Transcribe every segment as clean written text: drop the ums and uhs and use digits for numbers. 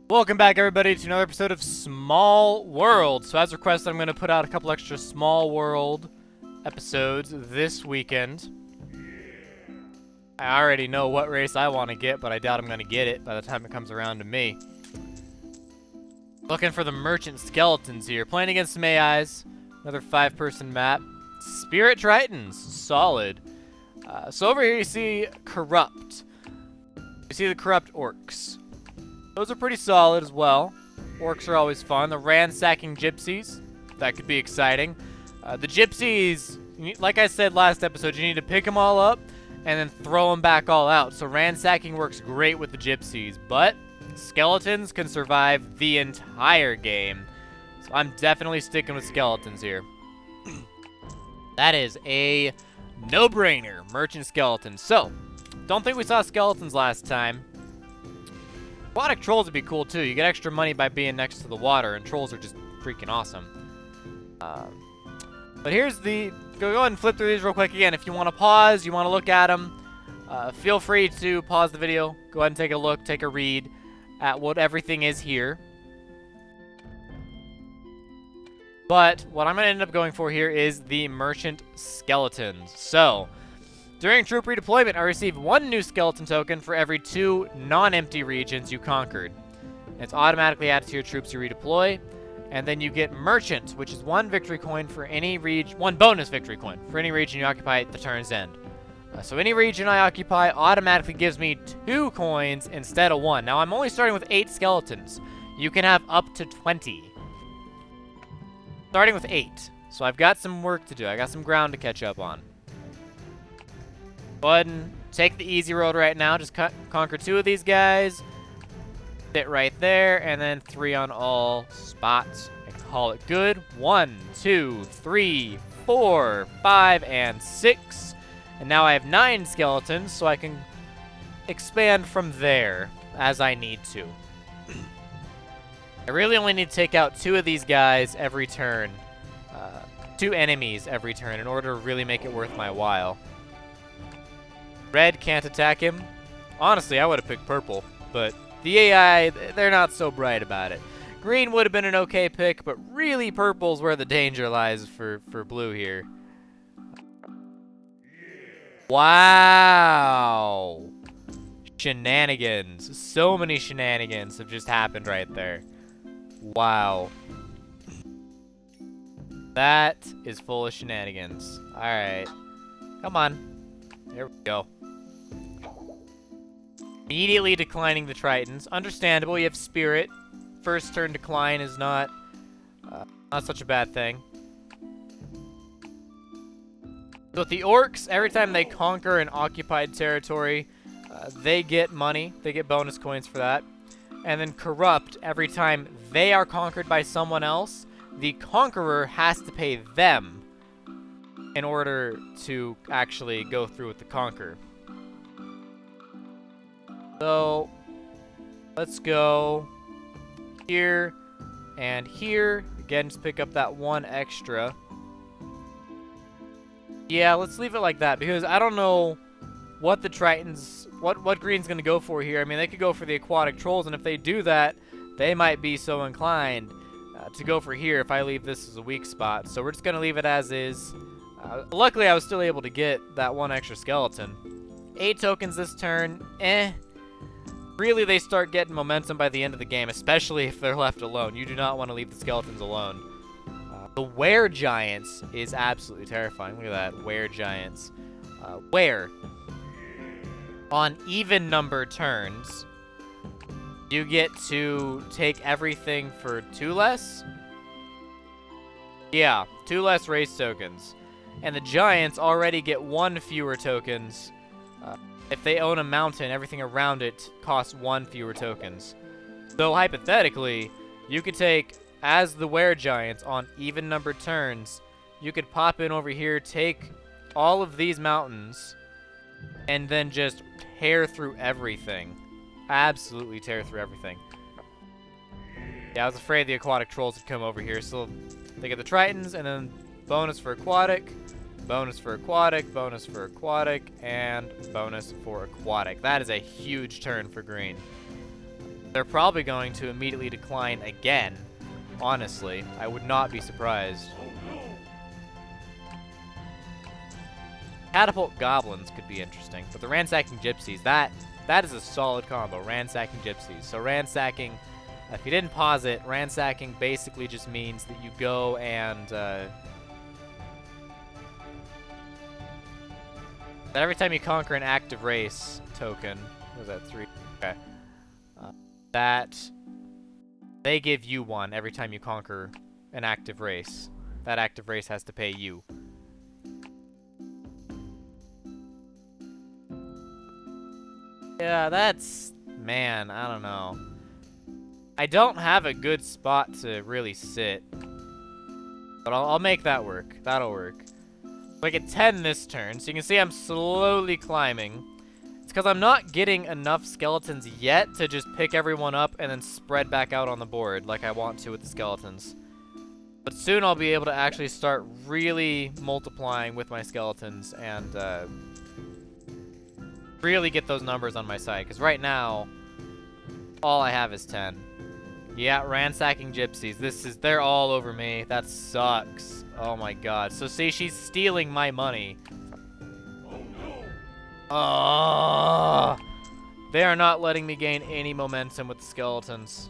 Welcome back, everybody, to another episode of Small World. So as requested, I'm going to put out a couple extra Small World episodes this weekend. I already know what race I want to get, but I doubt I'm going to get it by the time it comes around to me. Looking for the Merchant Skeletons here. Playing against some AIs. Another 5-person map. Spirit Tritons. Solid. So over here you see Corrupt. You see the Corrupt Orcs. Those are pretty solid as well. Orcs are always fun. The Ransacking Gypsies. That could be exciting. The Gypsies, like I said last episode, you need to pick them all up and then throw them back all out. So Ransacking works great with the Gypsies, but Skeletons can survive the entire game. So I'm definitely sticking with Skeletons here. That is a no-brainer. Merchant Skeletons. So, don't think we saw Skeletons last time. Aquatic trolls would be cool too. You get extra money by being next to the water, and trolls are just freaking awesome. But here's the... Go ahead and flip through these real quick again. If you want to pause, you want to look at them, feel free to pause the video. Go ahead and take a look, take a read at what everything is here. But what I'm going to end up going for here is the Merchant Skeletons. So, during troop redeployment, I received 1 new skeleton token for every 2 non-empty regions you conquered. It's automatically added to your troops you redeploy. And then you get Merchant, which is 1 victory coin for any region, 1 bonus victory coin for any region you occupy at the turn's end. So any region I occupy automatically gives me 2 coins instead of 1. Now I'm only starting with 8 skeletons. You can have up to 20. Starting with 8. So I've got some work to do. I got some ground to catch up on. Go ahead and take the easy road right now. Just conquer 2 of these guys. Sit right there, and then 3 on all spots. And call it good. 1, 2, 3, 4, 5, and 6. And now I have 9 skeletons, so I can expand from there as I need to. I really only need to take out 2 of these guys every turn. 2 enemies every turn in order to really make it worth my while. Red can't attack him. Honestly, I would have picked purple, but the AI, they're not so bright about it. Green would have been an okay pick, but really purple's where the danger lies for blue here. Wow. Shenanigans. So many shenanigans have just happened right there. Wow. That is full of shenanigans. Alright. Come on. There we go. Immediately declining the Tritons. Understandable, you have Spirit. First turn decline is not such a bad thing. So with the Orcs, every time they conquer an occupied territory, they get money. They get bonus coins for that. And then Corrupt, every time they are conquered by someone else, the conqueror has to pay them in order to actually go through with the conquer. So, let's go here and here. Again, just pick up that 1 extra. Yeah, let's leave it like that because I don't know what the Tritons, what Green's going to go for here. I mean, they could go for the aquatic trolls, and if they do that, they might be so inclined to go for here if I leave this as a weak spot. So we're just going to leave it as is. Luckily, I was still able to get that 1 extra skeleton. 8 tokens this turn. Really, they start getting momentum by the end of the game, especially if they're left alone. You do not want to leave the skeletons alone. The Were Giants is absolutely terrifying. Look at that, Were Giants. Where, on even number turns, you get to take everything for 2 less? Yeah, 2 less race tokens. And the Giants already get 1 fewer tokens. If they own a mountain, everything around it costs 1 fewer tokens. So hypothetically, you could take, as the Were Giants on even numbered turns, you could pop in over here, take all of these mountains, and then just tear through everything. Absolutely tear through everything. Yeah, I was afraid the aquatic trolls would come over here. So they get the Tritons, and then bonus for aquatic. Bonus for aquatic, bonus for aquatic, and bonus for aquatic. That is a huge turn for green. They're probably going to immediately decline again. Honestly, I would not be surprised. Catapult goblins could be interesting, but the ransacking gypsies, that is a solid combo. Ransacking gypsies. So ransacking, if you didn't pause it, ransacking basically just means that you go and that every time you conquer an active race token, what was that, 3? Okay. That they give you one every time you conquer an active race. That active race has to pay you. Yeah, that's... man, I don't know. I don't have a good spot to really sit. But I'll make that work. That'll work. I get 10 this turn, so you can see I'm slowly climbing. It's because I'm not getting enough skeletons yet to just pick everyone up and then spread back out on the board like I want to with the skeletons. But soon I'll be able to actually start really multiplying with my skeletons and really get those numbers on my side. Because right now, all I have is 10. Yeah, ransacking gypsies. They're all over me. That sucks. Oh my god. So see, she's stealing my money. Oh, they are not letting me gain any momentum with the skeletons.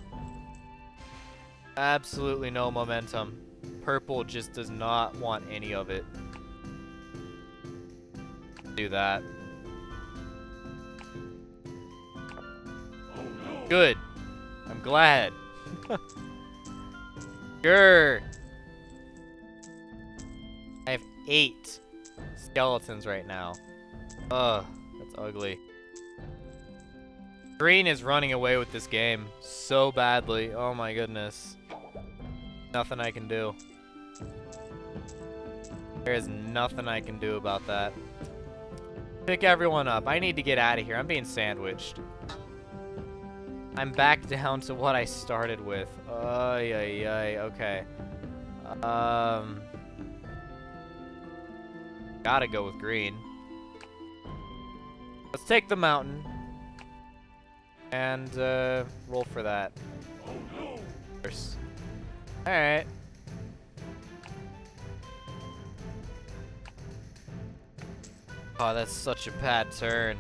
Absolutely no momentum. Purple just does not want any of it. Do that. Good. I'm glad. Grr. I have 8 skeletons right now. Ugh, that's ugly. Green is running away with this game so badly. Oh my goodness. Nothing I can do. There is nothing I can do about that. Pick everyone up. I need to get out of here. I'm being sandwiched. I'm back down to what I started with. Ay, ay, ay. Okay. Gotta go with green. Let's take the mountain. And, roll for that. Alright. Oh, that's such a bad turn.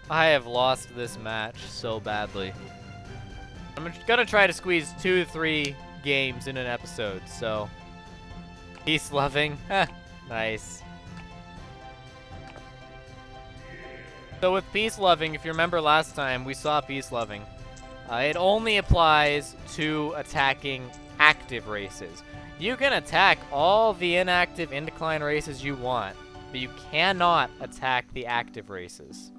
I have lost this match so badly. I'm gonna try to squeeze 2 to 3 games in an episode, so... Peace loving. Nice. So with peace loving, if you remember last time, we saw peace loving. It only applies to attacking active races. You can attack all the inactive indecline races you want, but you cannot attack the active races.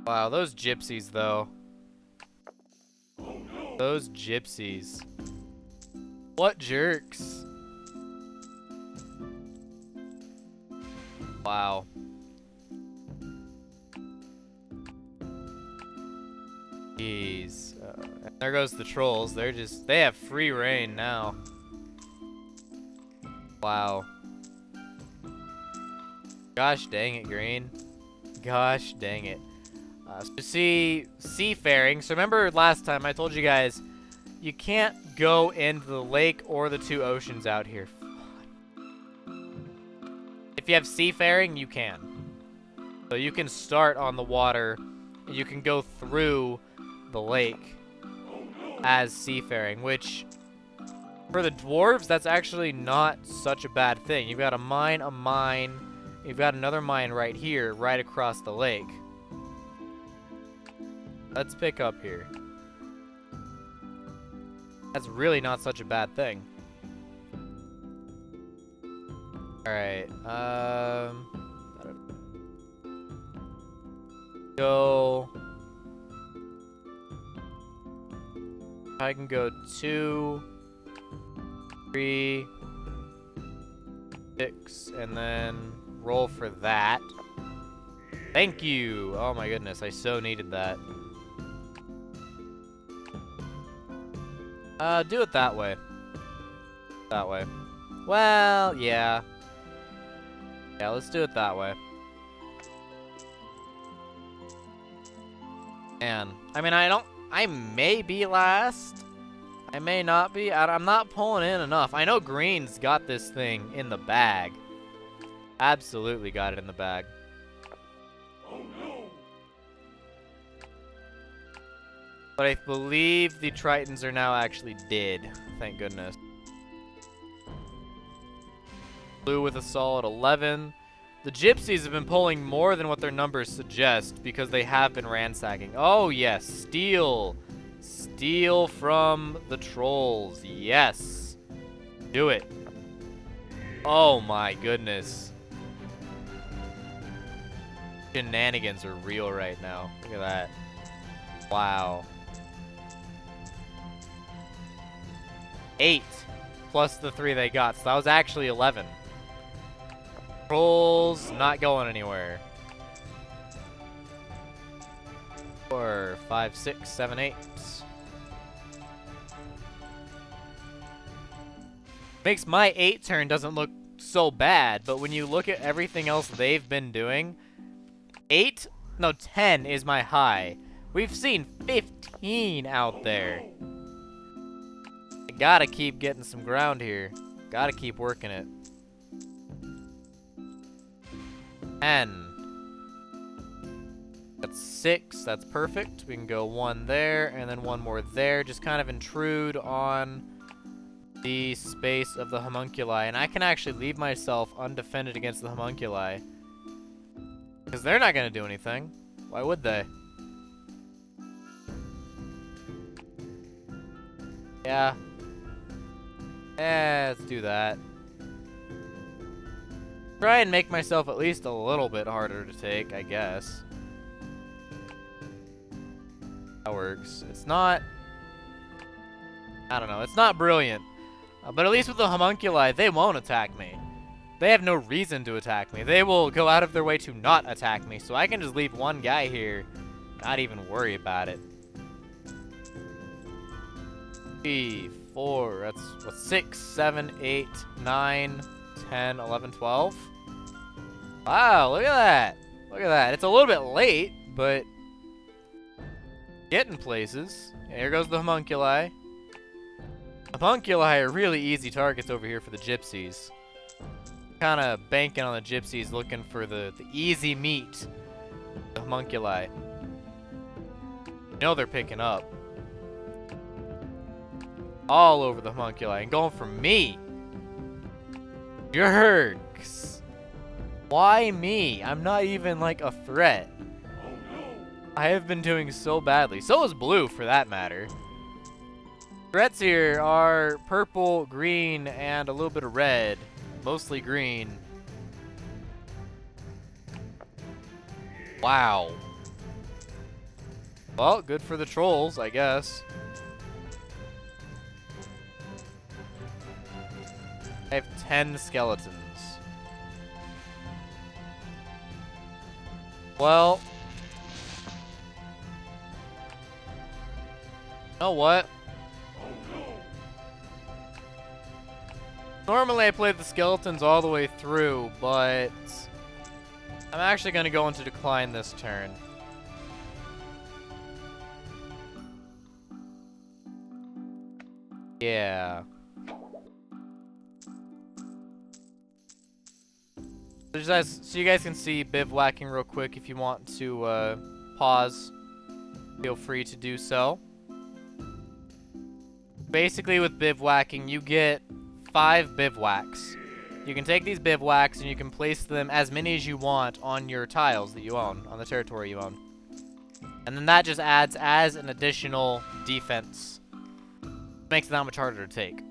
Wow, those gypsies, though. Those gypsies. What jerks. Wow. Jeez. And there goes the trolls. They have free reign now. Wow. Gosh dang it, green. Gosh dang it. So see, seafaring. So remember last time I told you guys, you can't go into the lake or the 2 oceans out here. If you have seafaring, you can. So you can start on the water, and you can go through the lake as seafaring, which for the dwarves, that's actually not such a bad thing. You've got a mine, you've got another mine right here, right across the lake. Let's pick up here. That's really not such a bad thing. Alright, go... I can go 2, 3, 6, and then roll for that. Thank you! Oh my goodness, I so needed that. Do it that way. That way. Well, yeah. Yeah, let's do it that way. Man, I mean, I may be last. I may not be. I'm not pulling in enough. I know green's got this thing in the bag. Absolutely got it in the bag. Oh, no. But I believe the Tritons are now actually dead. Thank goodness. Blue with a solid 11. The Gypsies have been pulling more than what their numbers suggest because they have been ransacking. Oh, yes. Steal. Steal from the trolls. Yes. Do it. Oh, my goodness. Shenanigans are real right now. Look at that. Wow. 8 plus the 3 they got. So that was actually 11. Trolls not going anywhere. 4, 5, 6, 7, 8. Makes my 8 turn doesn't look so bad, but when you look at everything else they've been doing, 10 is my high. We've seen 15 out there. I gotta keep getting some ground here. Gotta keep working it. 10. That's 6. That's perfect. We can go 1 there and then 1 more there. Just kind of intrude on the space of the homunculi. And I can actually leave myself undefended against the homunculi. Because they're not going to do anything. Why would they? Yeah. Let's do that. Try and make myself at least a little bit harder to take, I guess. That works. It's not... I don't know. It's not brilliant. But at least with the homunculi, they won't attack me. They have no reason to attack me. They will go out of their way to not attack me. So I can just leave one guy here. Not even worry about it. 3, 4, that's what, 6, 7, 8, 9, 10, 11, 12. Wow, look at that. Look at that. It's a little bit late, but getting places. Here goes the homunculi. Homunculi are really easy targets over here for the gypsies. Kind of banking on the gypsies, looking for the easy meat. The homunculi. You know they're picking up. All over the homunculi and going for me. Jerks. Why me? I'm not even like a threat. I have been doing so badly. So is blue, for that matter. Threats here are purple, green, and a little bit of red. Mostly green. Wow. Well, good for the trolls, I guess. I have 10 skeletons. Well, you know what? Normally I play the skeletons all the way through, but I'm actually going to go into decline this turn. Yeah. So you guys can see bivouacking real quick. If you want to pause, feel free to do so. Basically with bivouacking, you get 5 bivouacs. You can take these bivouacs and you can place them as many as you want on your tiles that you own, on the territory you own. And then that just adds as an additional defense. Makes it that much harder to take.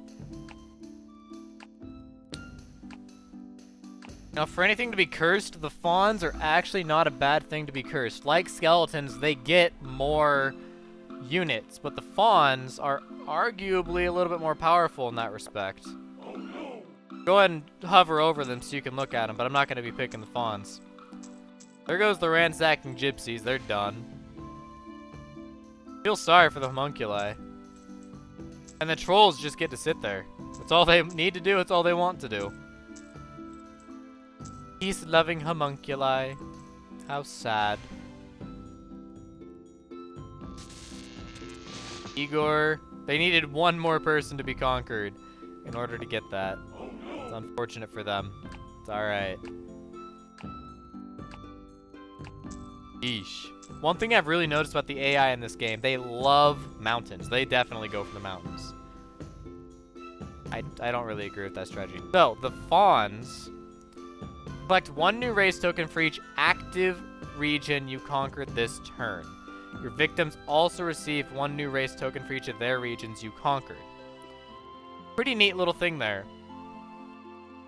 Now, for anything to be cursed, the fawns are actually not a bad thing to be cursed. Like skeletons, they get more units, but the fawns are arguably a little bit more powerful in that respect. Oh, no. Go ahead and hover over them so you can look at them, but I'm not going to be picking the fawns. There goes the ransacking gypsies. They're done. Feel sorry for the homunculi. And the trolls just get to sit there. That's all they need to do. It's all they want to do. Peace-loving homunculi. How sad. Igor. They needed one more person to be conquered in order to get that. It's unfortunate for them. It's alright. Yeesh. One thing I've really noticed about the AI in this game, they love mountains. They definitely go for the mountains. I don't really agree with that strategy. So, the fawns collect 1 new race token for each active region you conquered this turn. Your victims also receive 1 new race token for each of their regions you conquered. Pretty neat little thing there.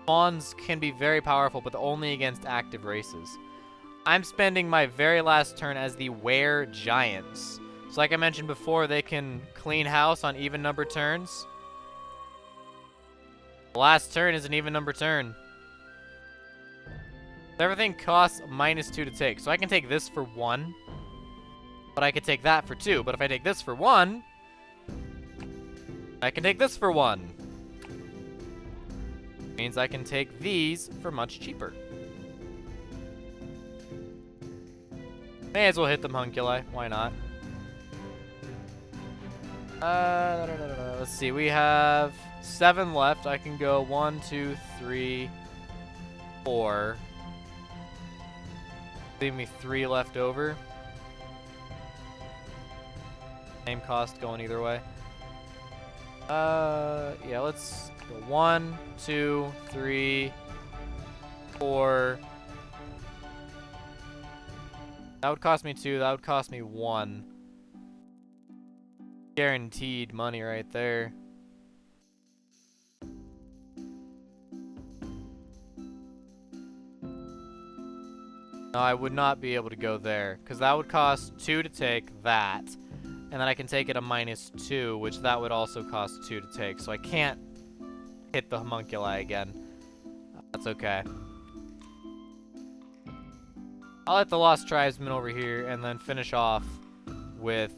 Fawns can be very powerful, but only against active races. I'm spending my very last turn as the Were Giants. So like I mentioned before, they can clean house on even number turns. The last turn is an even number turn. Everything costs -2 to take. So I can take this for 1. But I could take that for 2. But if I take this for 1, I can take this for 1. Means I can take these for much cheaper. May as well hit them homunculi. Why not? Let's see. We have 7 left. I can go 1, 2, 3, 4. Leave me 3 left over. Same cost going either way. Yeah, let's go 1, 2, 3, 4. That would cost me 2. That would cost me 1. Guaranteed money right there. No, I would not be able to go there, because that would cost 2 to take that. And then I can take it a -2, which that would also cost 2 to take. So I can't hit the homunculi again. That's okay. I'll let the Lost Tribesmen over here and then finish off with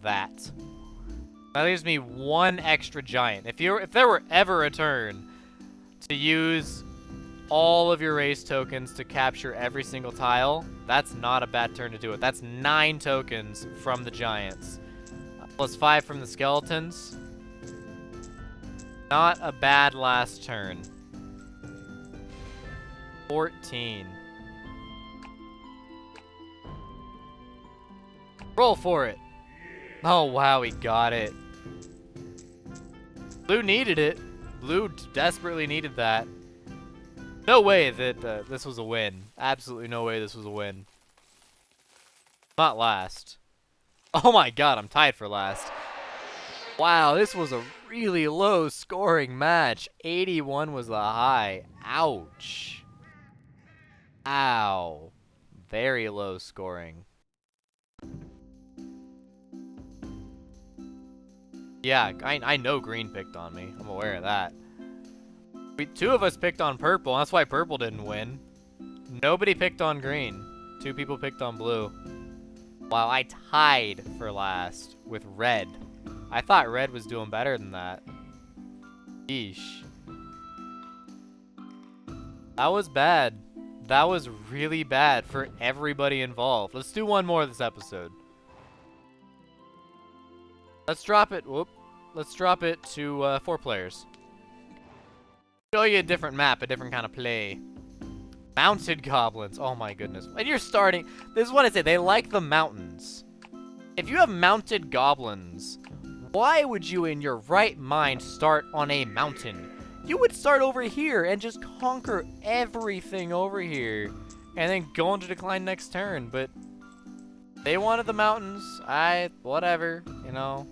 that. That leaves me 1 extra giant. If there were ever a turn to use all of your race tokens to capture every single tile, that's not a bad turn to do it. That's 9 tokens from the giants. Plus 5 from the skeletons. Not a bad last turn. 14. Roll for it. Oh, wow, he got it. Blue needed it. Blue desperately needed that. No way that this was a win. Absolutely no way this was a win. Not last. Oh my god, I'm tied for last. Wow, this was a really low scoring match. 81 was the high. Ouch. Ow. Very low scoring. Yeah, I know green picked on me. I'm aware of that. 2 of us picked on purple. That's why purple didn't win. Nobody picked on green. 2 people picked on blue. Wow, I tied for last with red. I thought red was doing better than that. Yeesh. That was bad. That was really bad for everybody involved. Let's do one more this episode. Let's drop it. Whoop. Let's drop it to 4 players. Show you a different map, a different kind of play. Mounted goblins. Oh my goodness. When you're starting, this is what I say. They like the mountains. If you have mounted goblins, why would you in your right mind start on a mountain? You would start over here and just conquer everything over here and then go into decline next turn. But they wanted the mountains. Whatever, you know.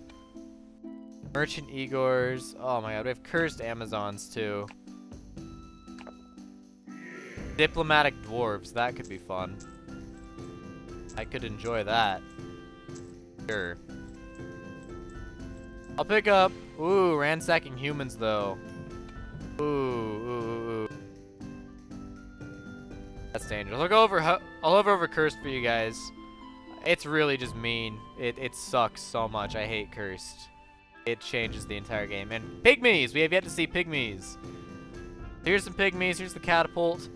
Merchant Igors. Oh my god, we have cursed Amazons too. Diplomatic dwarves. That could be fun. I could enjoy that. Sure. I'll pick up. Ooh, ransacking humans though. Ooh. That's dangerous. I'll go over cursed for you guys. It's really just mean. It sucks so much. I hate cursed. It changes the entire game. And pygmies! We have yet to see pygmies. Here's some pygmies. Here's the catapult.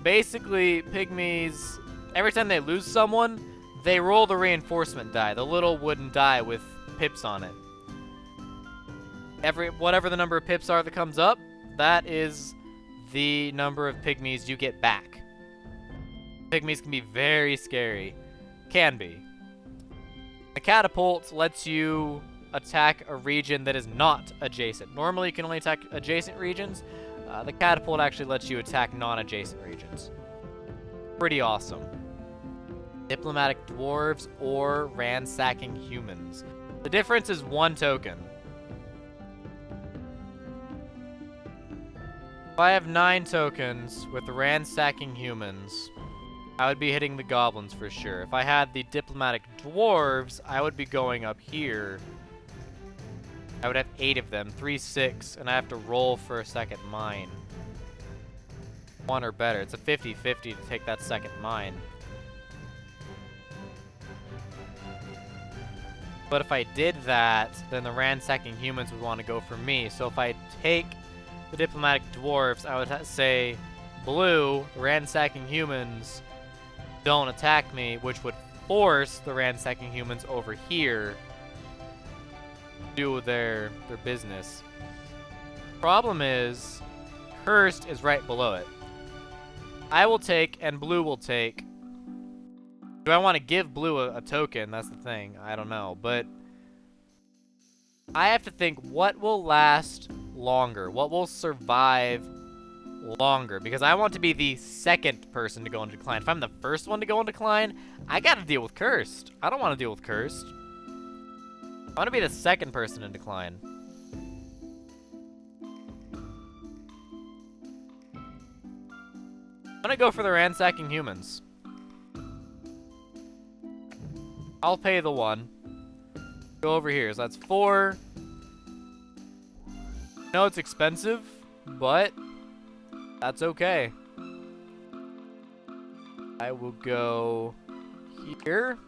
Basically, pygmies, every time they lose someone, they roll the reinforcement die. The little wooden die with pips on it. whatever the number of pips are that comes up, that is the number of pygmies you get back. Pygmies can be very scary. Can be. The catapult lets you attack a region that is not adjacent. Normally you can only attack adjacent regions. The catapult actually lets you attack non-adjacent regions. Pretty awesome. Diplomatic dwarves or ransacking humans. The difference is 1 token. If I have 9 tokens with the ransacking humans, I would be hitting the goblins for sure. If I had the diplomatic dwarves, I would be going up here. I would have 8 of them, 3, 6, and I have to roll for a second mine. 1 or better. It's a 50-50 to take that second mine. But if I did that, then the ransacking humans would want to go for me. So if I take the diplomatic dwarves, I would say, blue, ransacking humans, don't attack me, which would force the ransacking humans over here to do their business. Problem is, cursed is right below it. I will take, and blue will take. Do I want to give blue a token? That's the thing. I don't know, but I have to think what will last longer, what will survive longer, because I want to be the second person to go into decline. If I'm the first one to go into decline, I gotta deal with cursed. I don't want to deal with cursed. I want to be the second person in decline. I'm gonna go for the ransacking humans. I'll pay the 1. Go over here. So that's 4. I know it's expensive, but that's okay. I will go here.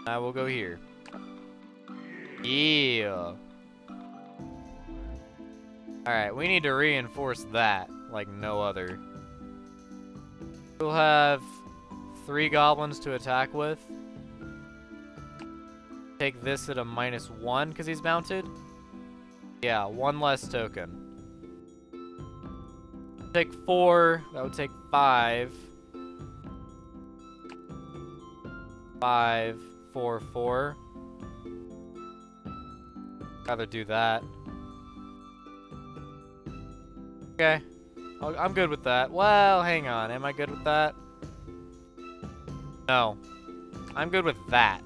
I will go here. Yeah. Alright, we need to reinforce that like no other. We'll have 3 goblins to attack with. Take this at a -1 because he's mounted. Yeah, 1 less token. Take 4. That would take 5. 5, 4, 4. Rather do that. Okay. I'm good with that. Well, hang on. Am I good with that? No. I'm good with that.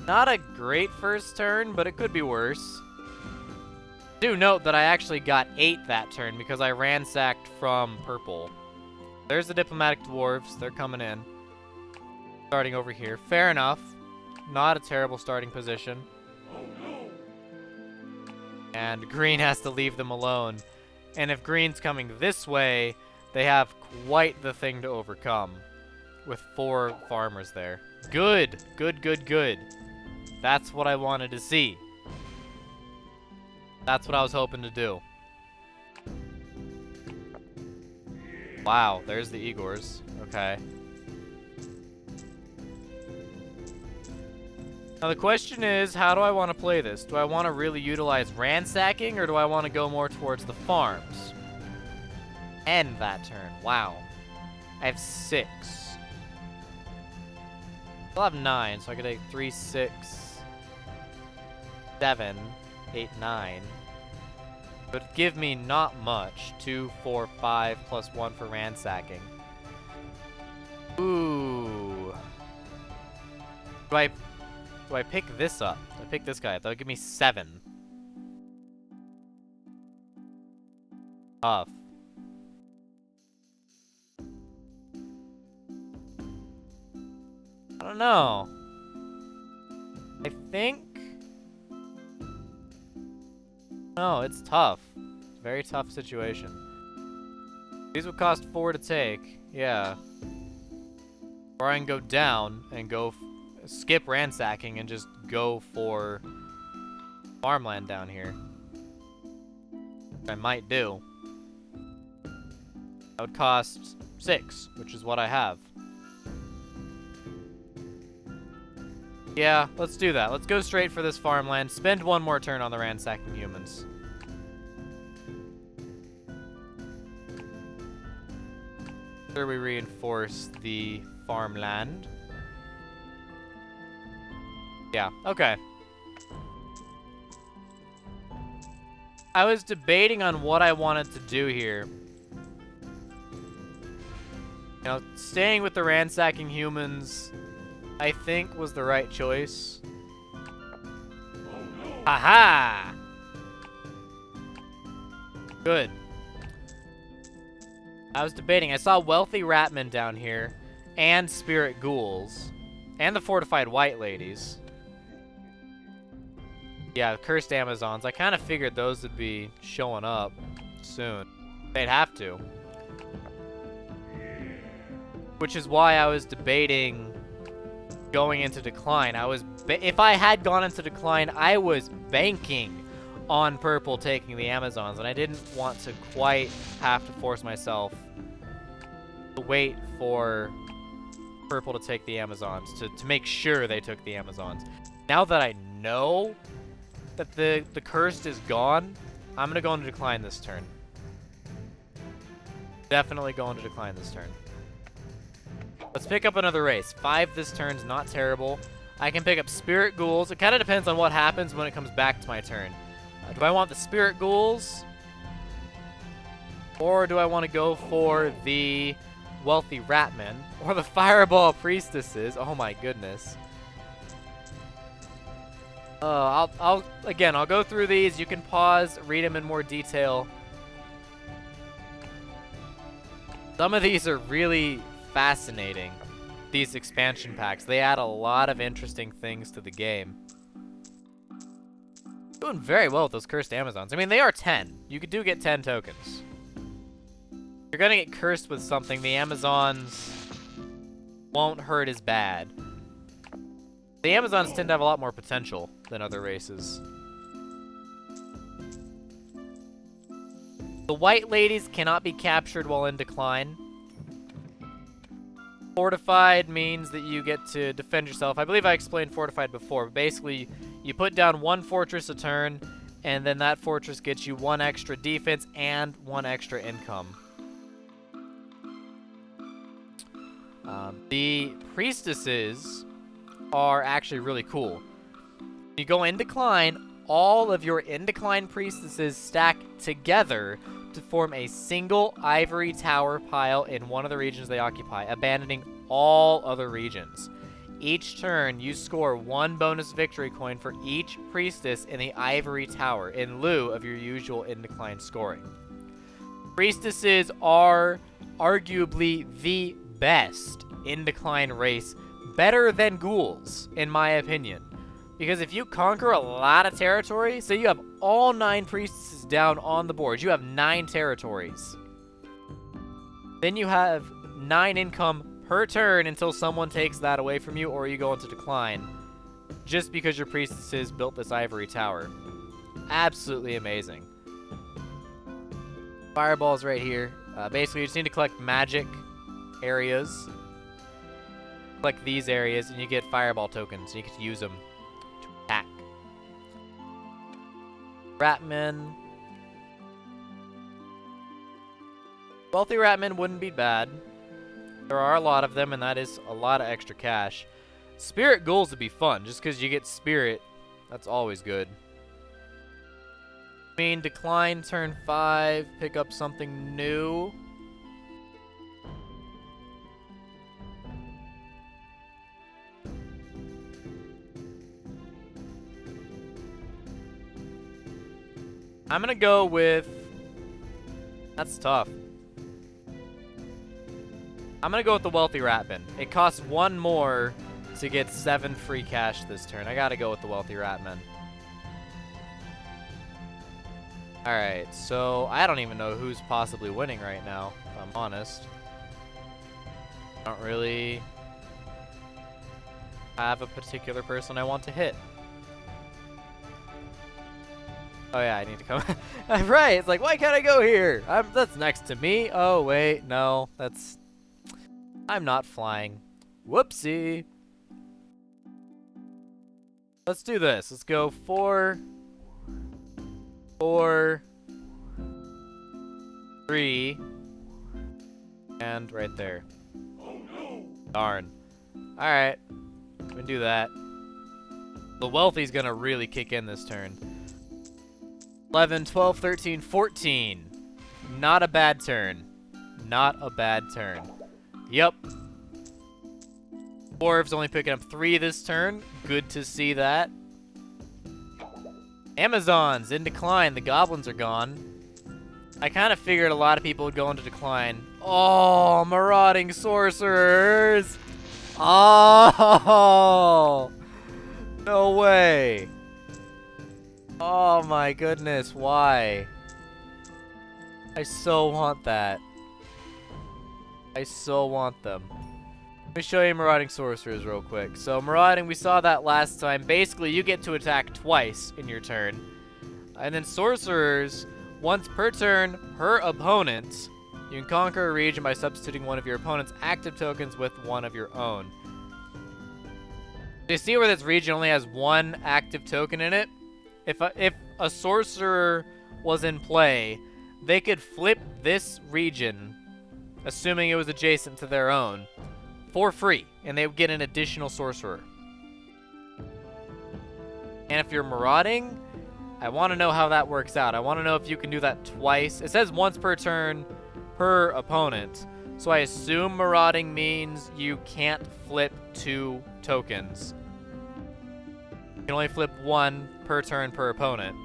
Not a great first turn, but it could be worse. Do note that I actually got 8 that turn because I ransacked from purple. There's the diplomatic dwarves. They're coming in. Starting over here. Fair enough. Not a terrible starting position. And green has to leave them alone. And if green's coming this way, they have quite the thing to overcome. With 4 farmers there. Good. Good, good, good. That's what I wanted to see. That's what I was hoping to do. Wow, there's the Igors. Okay. Now the question is, how do I want to play this? Do I want to really utilize ransacking, or do I want to go more towards the farms? End that turn. Wow. I have 6. I'll have 9, so I could take 3, 6, 7, 8, 9. But give me not much. 2, 4, 5, plus 1 for ransacking. Ooh. Do I pick this up? I pick this guy up. That'll give me 7. Tough. I don't know. I think... No, it's tough. It's a very tough situation. These would cost 4 to take. Yeah. Or I can go down and go... skip ransacking and just go for farmland down here. Which I might do. That would cost 6, which is what I have. Yeah, let's do that. Let's go straight for this farmland. Spend one more turn on the ransacking humans. Sure, we reinforce the farmland. Yeah, okay. I was debating on what I wanted to do here. You know, staying with the ransacking humans, I think, was the right choice. Aha! Good. I was debating. I saw wealthy ratmen down here, and spirit ghouls, and the fortified white ladies. Yeah, cursed Amazons. I kind of figured those would be showing up soon. They'd have to. Which is why I was debating going into decline. If I had gone into decline, I was banking on purple taking the Amazons, and I didn't want to quite have to force myself to wait for purple to take the Amazons, to make sure they took the Amazons. Now that I know that the cursed is gone, I'm gonna go into decline this turn. Definitely go into decline this turn. Let's pick up another race. 5 this turn's not terrible. I can pick up spirit ghouls. It kind of depends on what happens when it comes back to my turn. Do I want the spirit ghouls? Or do I want to go for the wealthy ratmen? Or the fireball priestesses? Oh my goodness. I'll go through these. You can pause, read them in more detail. Some of these are really fascinating, these expansion packs. They add a lot of interesting things to the game. Doing very well with those cursed Amazons. I mean, they are 10. You do get 10 tokens. You're gonna get cursed with something. The Amazons won't hurt as bad. The Amazons tend to have a lot more potential than other races. The white ladies cannot be captured while in decline. Fortified means that you get to defend yourself. I believe I explained fortified before, but basically you put down 1 fortress a turn, and then that fortress gets you 1 extra defense and 1 extra income. The priestesses are actually really cool. You go in decline, all of your in decline priestesses stack together to form a single ivory tower pile in one of the regions they occupy, abandoning all other regions. Each turn, you score 1 bonus victory coin for each priestess in the ivory tower in lieu of your usual in decline scoring. Priestesses are arguably the best in decline race, better than ghouls, in my opinion. Because if you conquer a lot of territory, say you have all 9 priestesses down on the board, you have 9 territories. Then you have 9 income per turn until someone takes that away from you or you go into decline. Just because your priestesses built this ivory tower. Absolutely amazing. Fireballs right here. Basically, you just need to collect magic areas. Collect these areas and you get fireball tokens. So you can use them to attack. Ratmen. Wealthy ratmen wouldn't be bad. There are a lot of them, and that is a lot of extra cash. Spirit ghouls would be fun, just because you get spirit. That's always good. I mean, decline turn 5, pick up something new. I'm gonna go with... That's tough. I'm gonna go with the wealthy ratman. It costs 1 more to get 7 free cash this turn. I gotta go with the wealthy ratman. Alright, so I don't even know who's possibly winning right now, if I'm honest. I don't really have a particular person I want to hit. Oh yeah, I need to come. Right, it's like, why can't I go here? That's next to me. Oh wait, no, that's... I'm not flying. Whoopsie. Let's do this. Let's go 4, 4, 3, and right there. Oh no! Darn. Alright. We can do that. The wealthy's gonna really kick in this turn. 11, 12, 13, 14. Not a bad turn. Not a bad turn. Yep. Dwarves only picking up 3 this turn. Good to see that. Amazons in decline. The goblins are gone. I kind of figured a lot of people would go into decline. Oh, Marauding Sorcerers! Oh! No way! Oh my goodness, why? I so want that. I so want them. Let me show you Marauding Sorcerers real quick. So Marauding, we saw that last time. Basically, you get to attack twice in your turn. And then Sorcerers, once per turn, per opponent, you can conquer a region by substituting one of your opponent's active tokens with one of your own. You see where this region only has 1 active token in it? If a Sorcerer was in play, they could flip this region, assuming it was adjacent to their own, for free, and they would get an additional Sorcerer. And if you're marauding, I want to know how that works out. I want to know if you can do that twice. It says once per turn per opponent, so I assume marauding means you can't flip 2 tokens. You can only flip 1 per turn per opponent.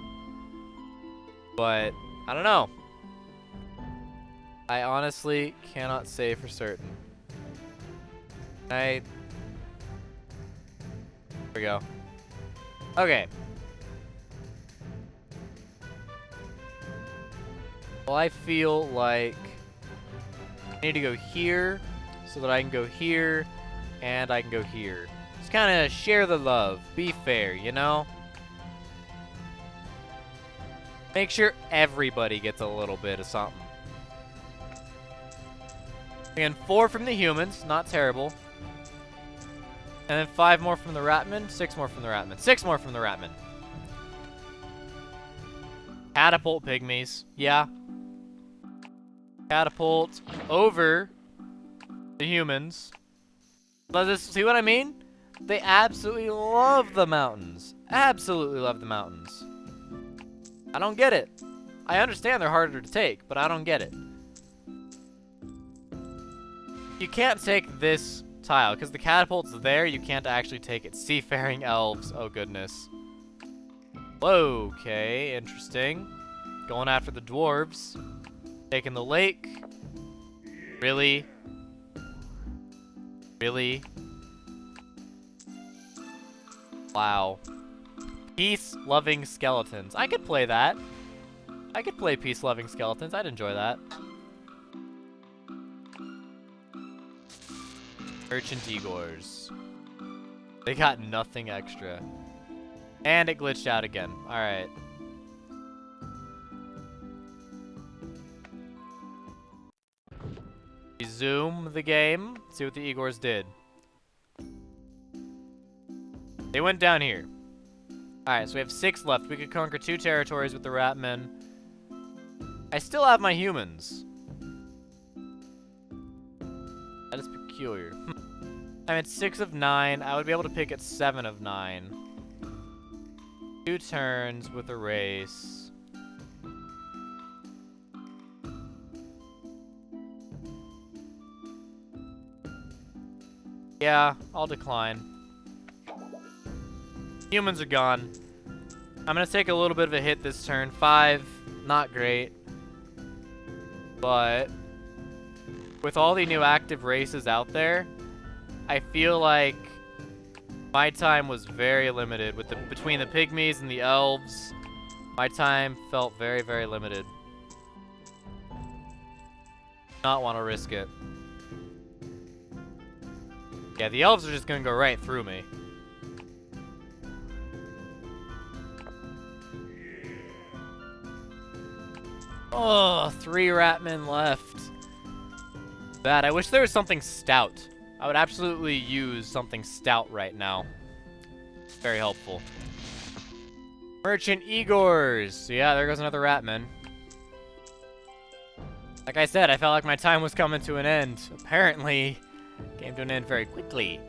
But I don't know. I honestly cannot say for certain. There we go. Okay. Well, I feel like I need to go here so that I can go here and I can go here. Just kind of share the love. Be fair, you know? Make sure everybody gets a little bit of something. Again, 4 from the humans. Not terrible. And then 5 more from the Ratmen, 6 more from the Ratmen, 6 more from the Ratmen. Catapult pygmies, yeah. Catapult over the humans. See what I mean? They absolutely love the mountains. Absolutely love the mountains. I don't get it. I understand they're harder to take, but I don't get it. You can't take this tile, because the catapult's there, you can't actually take it. Seafaring elves, oh goodness. Okay, interesting. Going after the dwarves. Taking the lake. Really? Really? Wow. Peace-loving skeletons. I could play that. I could play peace-loving skeletons. I'd enjoy that. Merchant Igors. They got nothing extra. And it glitched out again. Alright. Resume the game. See what the Igors did. They went down here. Alright, so we have 6 left. We could conquer 2 territories with the Ratmen. I still have my humans. That is peculiar. I'm at 6 of 9. I would be able to pick at 7 of 9. 2 turns with a race. Yeah, I'll decline. Humans are gone. I'm gonna take a little bit of a hit this turn. 5, not great. But with all the new active races out there, I feel like my time was very limited. With between the pygmies and the elves, my time felt very, very limited. Not want to risk it. Yeah, the elves are just gonna go right through me. Oh, 3 Ratmen left. Bad. I wish there was something stout. I would absolutely use something stout right now. Very helpful. Merchant Igors. So yeah, there goes another Ratman. Like I said, I felt like my time was coming to an end. Apparently, came to an end very quickly.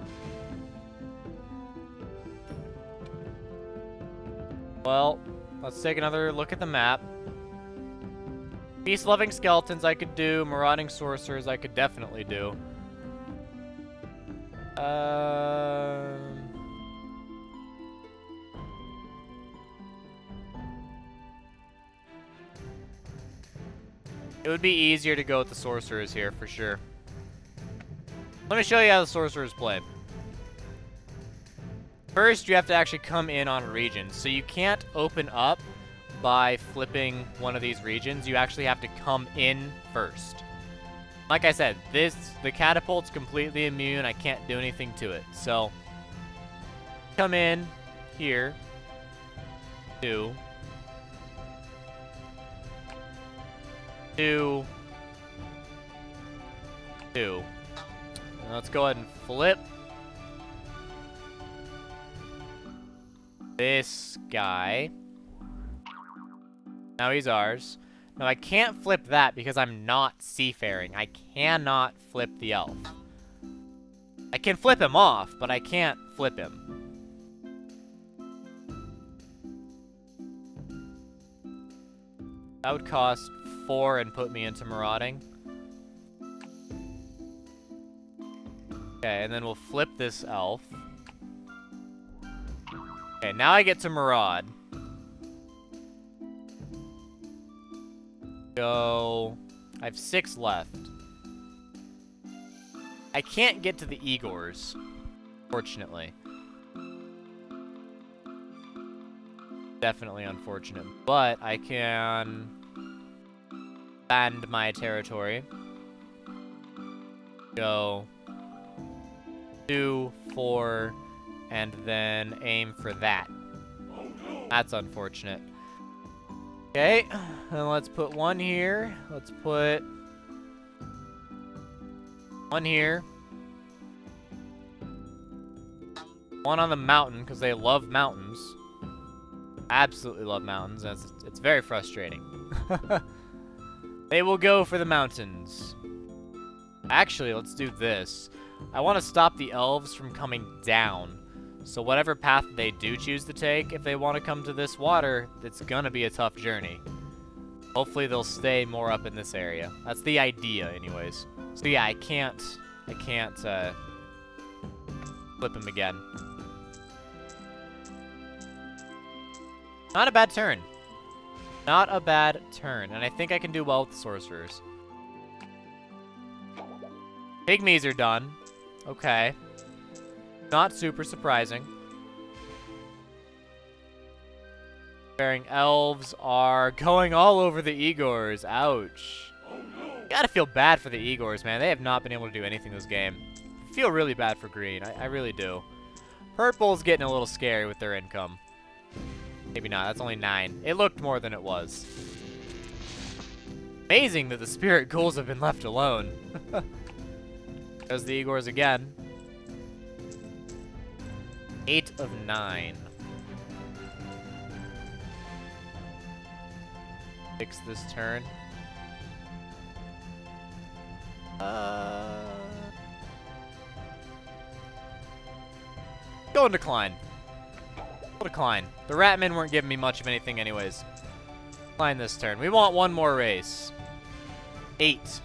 Well, let's take another look at the map. Peace-loving skeletons I could do. Marauding sorcerers I could definitely do. It would be easier to go with the sorcerers here, for sure. Let me show you how the sorcerers play. First, you have to actually come in on regions. So you can't open up by flipping one of these regions. You actually have to come in first. Like I said, the catapult's completely immune. I can't do anything to it. So, come in here. 2. 2. 2. Now let's go ahead and flip this guy. Now he's ours. Now I can't flip that because I'm not seafaring. I cannot flip the elf. I can flip him off, but I can't flip him. That would cost 4 and put me into marauding. Okay, and then we'll flip this elf. Okay, now I get to maraud. Go. I have 6 left. I can't get to the Igors, fortunately. Definitely unfortunate. But I can expand my territory. Go 2, 4, and then aim for that. That's unfortunate. Okay, and let's put 1 here. Let's put 1 here. 1 on the mountain, because they love mountains. Absolutely love mountains. It's very frustrating. They will go for the mountains. Actually, let's do this. I want to stop the elves from coming down. So whatever path they do choose to take, if they want to come to this water, it's gonna be a tough journey. Hopefully they'll stay more up in this area. That's the idea, anyways. So yeah, I can't flip him again. Not a bad turn. Not a bad turn, and I think I can do well with the sorcerers. Pygmies are done. Okay. Not super surprising. Bearing elves are going all over the Igors. Ouch. Gotta feel bad for the Igors, man. They have not been able to do anything this game. I feel really bad for green. I really do. Purple's getting a little scary with their income. Maybe not. That's only 9. It looked more than it was. Amazing that the spirit ghouls have been left alone. There's the Igors again. 8 of 9. Fix this turn. Go and decline. Go decline. The Ratmen weren't giving me much of anything anyways. Decline this turn. We want 1 more race. 8.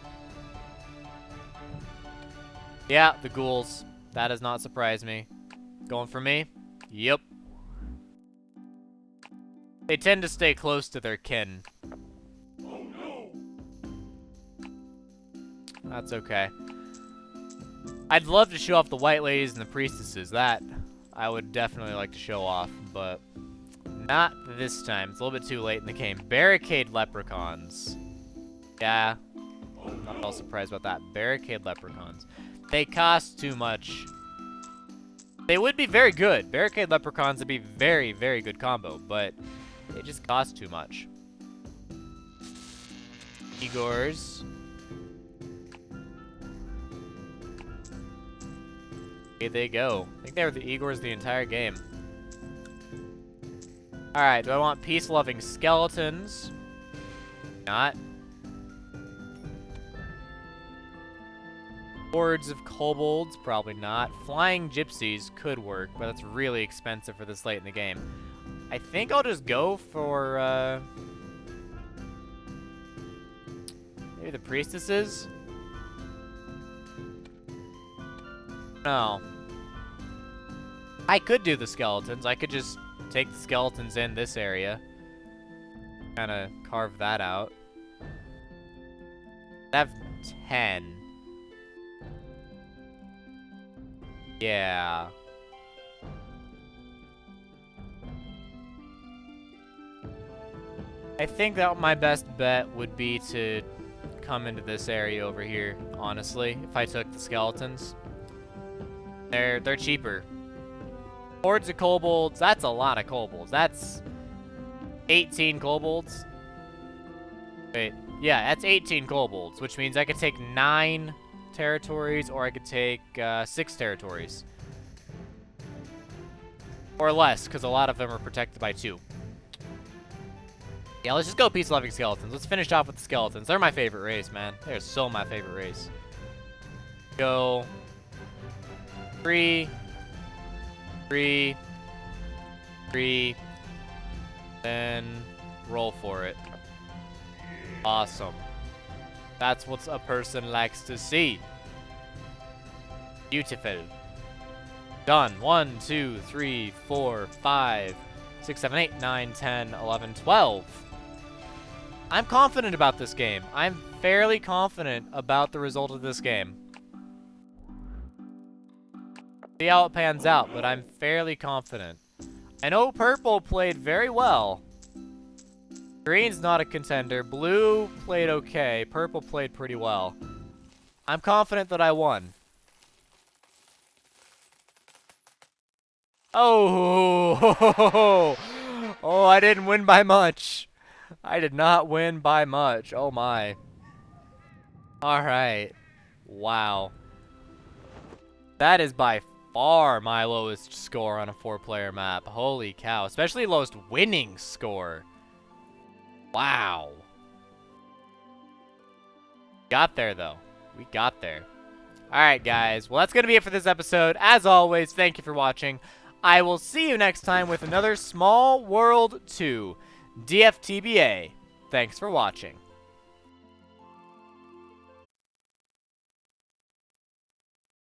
Yeah, the ghouls. That does not surprise me. Going for me? Yep. They tend to stay close to their kin. Oh, no. That's okay. I'd love to show off the white ladies and the priestesses. That I would definitely like to show off, but not this time. It's a little bit too late in the game. Barricade leprechauns. Yeah. Not at all surprised about that. Barricade leprechauns. They cost too much. They would be very good. Barricade leprechauns would be very, very good combo, but they just cost too much. Igors. Here they go. I think they were the Igors the entire game. Alright, do I want peace-loving skeletons? Not. Hordes of kobolds? Probably not. Flying gypsies could work, but that's really expensive for this late in the game. I think I'll just go for, maybe the priestesses? No. I could do the skeletons. I could just take the skeletons in this area. Kind of carve that out. I have 10. Yeah. I think that my best bet would be to come into this area over here, honestly, if I took the skeletons. They're cheaper. Hordes of kobolds, that's a lot of kobolds. That's 18 kobolds. Wait, yeah, that's 18 kobolds, which means I could take 9 territories, or I could take 6 territories. Or less, because a lot of them are protected by 2. Yeah, let's just go peace-loving skeletons. Let's finish off with the skeletons. They're my favorite race, man. They're so my favorite race. Go 3, 3, 3, then roll for it. Awesome. That's what a person likes to see. Beautiful. Done. 1, 2, 3, 4, 5, 6, 7, 8, 9, 10, 11, 12. I'm confident about this game. I'm fairly confident about the result of this game. See how it pans out, but I'm fairly confident. I know purple played very well. Green's not a contender. Blue played okay. Purple played pretty well. I'm confident that I won. Oh, oh, I didn't win by much. I did not win by much. Oh my. All right. Wow. That is by far my lowest score on a 4-player map. Holy cow. Especially lowest winning score. Wow. Got there, though. We got there. Alright, guys. Well, that's going to be it for this episode. As always, thank you for watching. I will see you next time with another Small World 2 DFTBA. Thanks for watching.